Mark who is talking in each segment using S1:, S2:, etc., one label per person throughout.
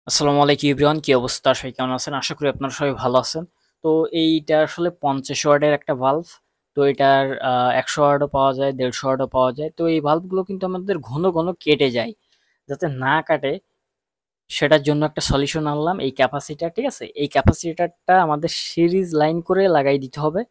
S1: আসসালামু আলাইকুম এভরিওয়ান, কি অবস্থা? সবাই কেমন আছেন? আশা করি আপনারা সবাই ভালো আছেন। তো এইটা আসলে 50 ওয়াটের একটা ভালভ। তো এটার 100 ওয়াটও পাওয়া যায়, 150 ওয়াটও পাওয়া যায়। তো এই ভালভগুলো কিন্তু আমাদের ঘন ঘন কেটে যায়। যাতে না কাটে সেটার জন্য একটা সলিউশন আনলাম, এই ক্যাপাসিটার। ঠিক আছে, এই ক্যাপাসিটারটা আমাদের সিরিজ লাইন করে লাগাই দিতে হবে।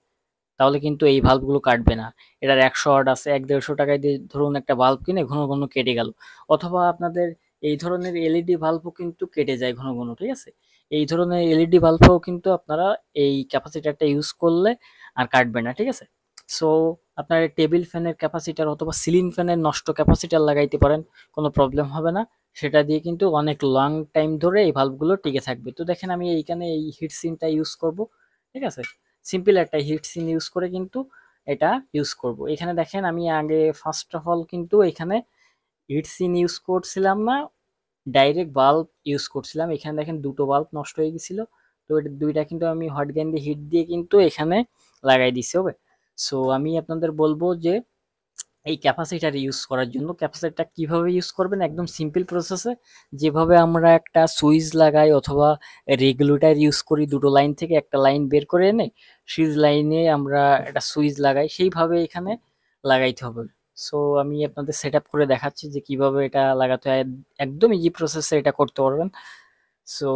S1: তাহলে কিন্তু এই ভাল্বগুলো কাটবে না। এটার 100 ওয়াট আছে, 1-150 টাকায় দিয়ে ধরুন একটা বাল্ব কিনে ঘন ঘন কেটে গেল। অথবা আপনাদের এই ধরনের এলইডি বাল্বও কিন্তু কেটে যায় ঘন ঘন। ঠিক আছে, এই ধরনের এলইডি বাল্বও কিন্তু আপনারা এই ক্যাপাসিটারটা ইউজ করলে আর কাটবে না। ঠিক আছে, সো আপনার টেবিল ফ্যানের ক্যাপাসিটার অথবা সিলিং ফ্যানের নষ্ট ক্যাপাসিটার লাগাইতে পারেন, কোনো প্রবলেম হবে না। সেটা দিয়ে কিন্তু অনেক লং টাইম ধরে এই ভাল্বগুলো টিকে থাকবে। তো দেখেন আমি এইখানে এই হিট সিনটা ইউজ করব। ঠিক আছে, সিম্পল একটা হিট সিন ইউজ করে কিন্তু এটা ইউজ করব। এখানে দেখেন আমি আগে ফার্স্ট অফ অল কিন্তু এখানে হিট সিন ইউজ করছিলাম না, ডাইরেক্ট বাল্ব ইউজ করছিলাম। এখানে দেখেন দুটো বাল্ব নষ্ট হয়ে গেছিল। তো এটা দুইটা কিন্তু আমি হট গ্যান দিয়ে হিট দিয়ে কিন্তু এখানে লাগাই দিছি। ওকে, সো আমি আপনাদের বলবো যে এই ক্যাপাসিটার ইউজ করার জন্য ক্যাপাসিটার কিভাবে ইউজ করবেন, একদম সিম্পল প্রসেসে। যেভাবে আমরা একটা সুইচ লাগাই অথবা রেগুলেটর ইউজ করি, দুটো লাইন থেকে একটা লাইন বের করে এনে সুইচ লাইনে আমরা একটা সুইচ লাগাই, সেইভাবে এখানে লাগাইতে হবে। সো আমি আপনাদের সেট আপ করে দেখাচ্ছি যে কিভাবে এটা লাগাতে হয়। একদম ইজি প্রসেসে এটা করতে পারবেন। সো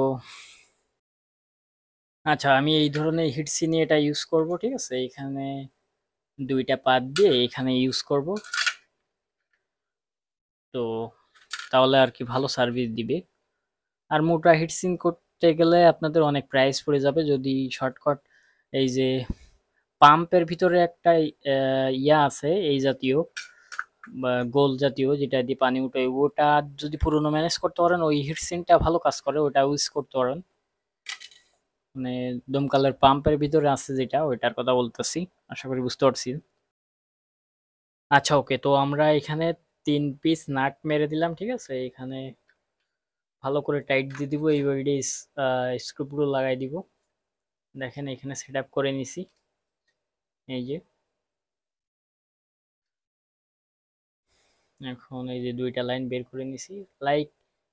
S1: আচ্ছা, আমি এই ধরনের হিটসি নিয়ে এটা ইউজ করব। ঠিক আছে, এখানে দুইটা পাত দিয়ে এখানে ইউজ করব। তো তাহলে আর কি ভালো সার্ভিস দিবে। আর মোটা হিটসিং করতে গেলে আপনাদের অনেক প্রাইস পড়ে যাবে। যদি শর্টকাট এই যে পাম্পের ভিতরে একটা ইয়া আছে এই জাতীয় বা গোল জাতীয়, যেটা দিয়ে পানি উঠে, ওটা যদি পুরোনো ম্যানেজ করতে পারেন ওই হিটসিংটা ভালো কাজ করে, ওটা ইউজ করতে পারেন। মানে দমকলের পাম্পের ভিতরে আছে যেটা, ওইটার কথা বলতেছি। আশা করি বুঝতে পারছি। আচ্ছা ওকে, তো আমরা এখানে 3 পিস নাট মেরে দিলাম। ঠিক আছে, এখানে ভালো করে টাইট দিয়ে দিব, এইভাবে স্ক্রুগুলো লাগাই দিব। দেখেন এখানে সেট আপ করে নিছি। এই যে এখন এই যে দুইটা লাইন বের করে নিছি। লাইক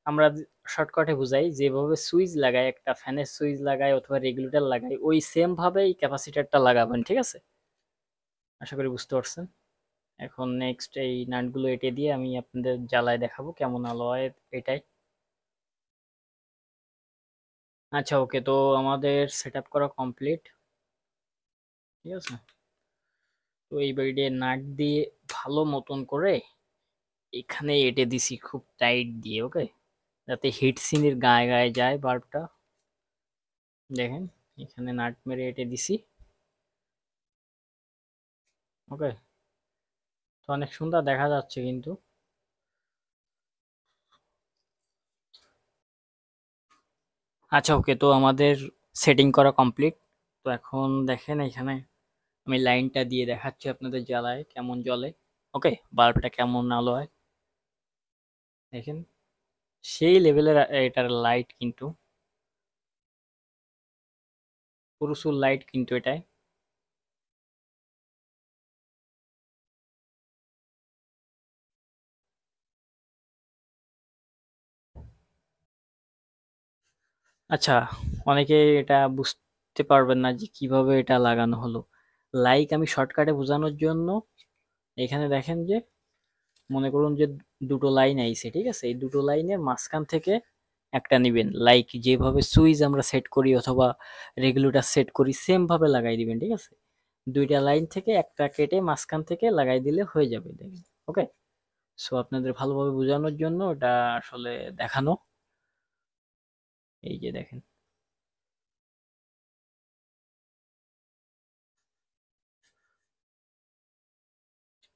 S1: আমরা শর্টকাটে বুঝাই, যেভাবে সুইচ লাগাই, একটা ফ্যানের সুইচ লাগাই অথবা রেগুলেটর লাগাই, ওই সেম ভাবে এই ক্যাপাসিটারটা লাগাবেন। ঠিক আছে, আশা করি বুঝতে পারছেন। এখন নেক্সট এই নাটগুলো এঁটে দিয়ে আমি আপনাদের জ্বালায় দেখাবো কেমন আলো হয় এটাই। আচ্ছা ওকে, তো আমাদের সেট আপ করা কমপ্লিট। ঠিক আছে, তো এই বাইডে নাট দিয়ে ভালো মতন করে এখানে এঁটে দিছি খুব টাইট দিয়ে। ওকে, যাতে হিট সিনের গায়ে গায়ে যায় বাল্বটা। দেখেন এখানে নাট মেরে এঁটে দিছি। ওকে, তো অনেক সুন্দর দেখা যাচ্ছে কিন্তু। আচ্ছা ওকে, তো আমাদের সেটিং করা কমপ্লিট। তো এখন দেখেন এখানে আমি লাইনটা দিয়ে দেখাচ্ছি আপনাদের জ্বালায় কেমন জ্বলে। ওকে, বাল্বটা কেমন আলো হয় দেখেন, সেই লেভেলের এটার লাইট কিন্তু, প্রচুর লাইট কিন্তু এটায়। আচ্ছা, অনেকে এটা বুঝতে পারবেন না যে কিভাবে এটা লাগানো হলো। লাইক আমি শর্টকাটে বোঝানোর জন্য এখানে দেখেন যে, মনে করুন যে দুটো লাইন আইছে। ঠিক আছে, এই দুটো লাইনের মাঝখান থেকে একটা নিবেন, লাইক যেভাবে সুইচ আমরা সেট করি অথবা রেগুলেটর সেট করি সেম ভাবে লাগাই দিবেন। ঠিক আছে, দুইটা লাইন থেকে একটা কেটে মাঝখান থেকে লাগাই দিলে হয়ে যাবে। দেখেন, ওকে। সো আপনাদের ভালোভাবে বোঝানোর জন্য এটা আসলে দেখানো। এই যে দেখেন,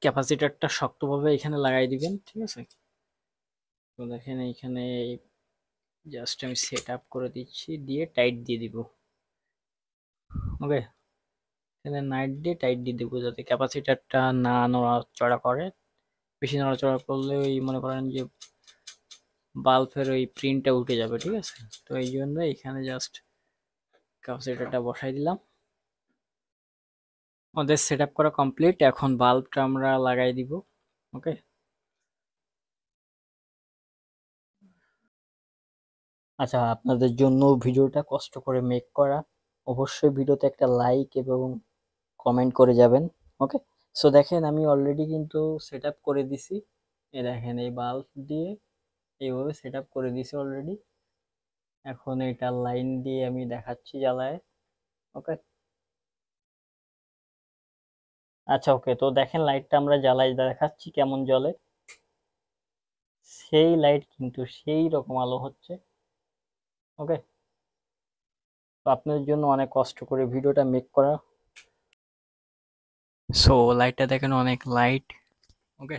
S1: ক্যাপাসিটরটা শক্তভাবে এখানে লাগাই দিবেন। ঠিক আছে, তো দেখেন এইখানে জাস্ট আমি সেট আপ করে দিচ্ছি, দিয়ে টাইট দিয়ে দিব। ওকে, এখানে নাইট দিয়ে টাইট দিয়ে দেবো যাতে ক্যাপাসিটরটা না নড়াচড়া করে। বেশি নড়াচড়া করলে ওই মনে করেন যে বাল্বের ওই প্রিন্টটা উঠে যাবে। ঠিক আছে, তো এই জন্য এখানে জাস্ট ক্যাপাসিটরটা বসাই দিলাম। আমাদের সেট আপ করা কমপ্লিট, এখন বাল্বটা আমরা লাগাই দিব। ওকে, আচ্ছা, আপনাদের জন্য ভিডিওটা কষ্ট করে মেক করা। অবশ্যই ভিডিওতে একটা লাইক এবং কমেন্ট করে যাবেন। ওকে, সো দেখেন আমি অলরেডি কিন্তু সেট আপ করে দিছি। দেখেন এই বাল্ব দিয়ে এইভাবে সেট আপ করে দিছি অলরেডি। এখন এটা লাইন দিয়ে আমি দেখাচ্ছি জ্বালায়। ওকে, আচ্ছা ওকে, তো দেখেন লাইটটা আমরা জ্বালাই দেখাচ্ছি কেমন জ্বলে। সেই লাইট কিন্তু সেই রকম আলো হচ্ছে। ওকে, তো আপনাদের জন্য অনেক কষ্ট করে ভিডিওটা মেক করা। সো লাইটটা দেখেন, অনেক লাইট। ওকে,